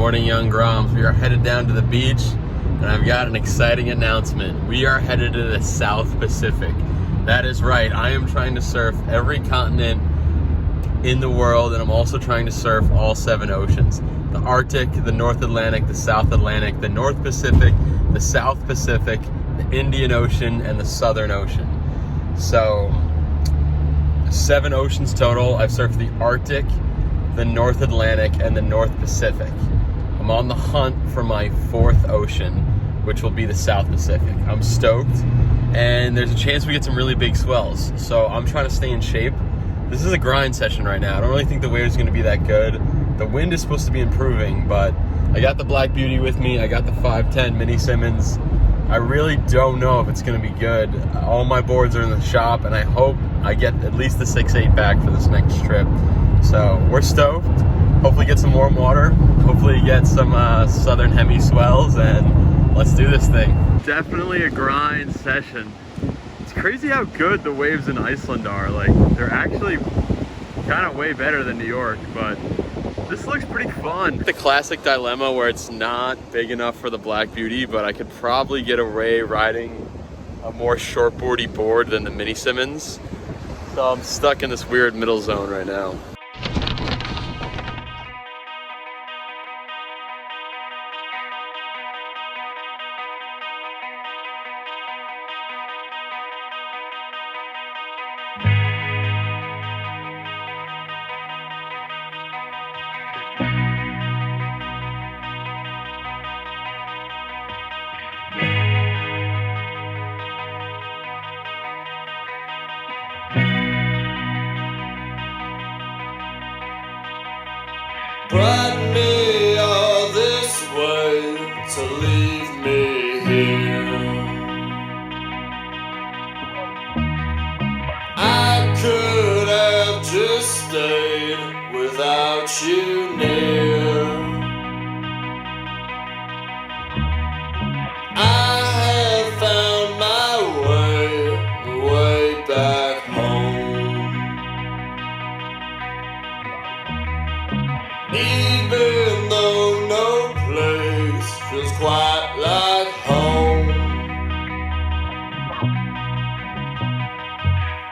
morning, young Groms. We are headed down to the beach, and I've got an exciting announcement. We are headed to the South Pacific. That is right, I am trying to surf every continent in the world, and I'm also trying to surf all 7 oceans. The Arctic, the North Atlantic, the South Atlantic, the North Pacific, the South Pacific, the Indian Ocean, and the Southern Ocean. So, 7 oceans total. I've surfed the Arctic, the North Atlantic, and the North Pacific. I'm on the hunt for my 4th ocean, which will be the South Pacific. I'm stoked, and there's a chance we get some really big swells. So I'm trying to stay in shape. This is a grind session right now. I don't really think the wave's gonna be that good. The wind is supposed to be improving, but I got the Black Beauty with me. I got the 510 Mini Simmons. I really don't know if it's gonna be good. All my boards are in the shop, and I hope I get at least the 6.8 back for this next trip. So we're stoked. Hopefully get some warm water. Hopefully get some Southern Hemi swells, and let's do this thing. Definitely a grind session. It's crazy how good the waves in Iceland are. Like, they're actually kind of way better than New York, but this looks pretty fun. The classic dilemma where it's not big enough for the Black Beauty, but I could probably get away riding a more shortboardy board than the Mini Simmons. So I'm stuck in this weird middle zone right now. Brought me all this way to leave me here. I could have just stayed without you near. I have found my way back home. Even though no place feels quite like home,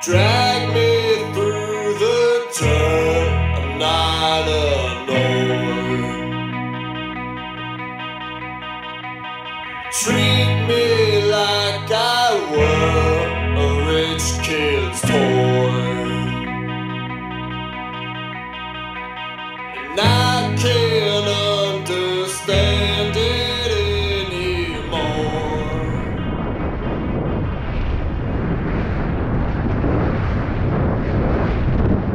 drag me through the dirt, I'm not annoyed. Treat me like I were a rich kid's toy. And I can't understand it anymore.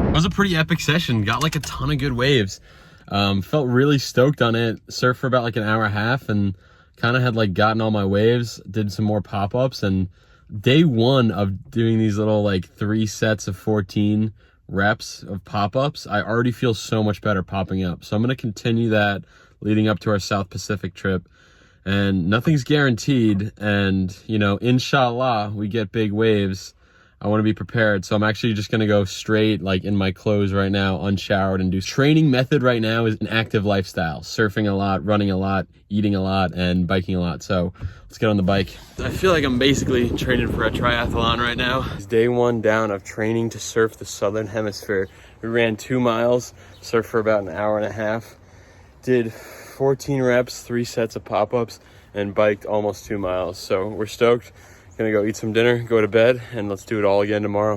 It was a pretty epic session. Got like a ton of good waves. Felt really stoked on it. Surfed for about like an hour and a half and kind of had like gotten all my waves. Did some more pop-ups, and day 1 of doing these little like 3 sets of 14 reps of pop-ups, I already feel so much better popping up. So I'm going to continue that leading up to our South Pacific trip, and nothing's guaranteed, and you know, inshallah we get big waves. I want to be prepared, so I'm actually just going to go straight like in my clothes right now, unshowered, and do training method right now is an active lifestyle, surfing a lot, running a lot, eating a lot, and biking a lot. So let's get on the bike. I feel like I'm basically training for a triathlon right now. It's day 1 down of training to surf the Southern Hemisphere. We ran 2 miles, surfed for about an hour and a half, did 14 reps, 3 sets of pop-ups, and biked almost 2 miles. So we're stoked. Gonna go eat some dinner, go to bed, and let's do it all again tomorrow.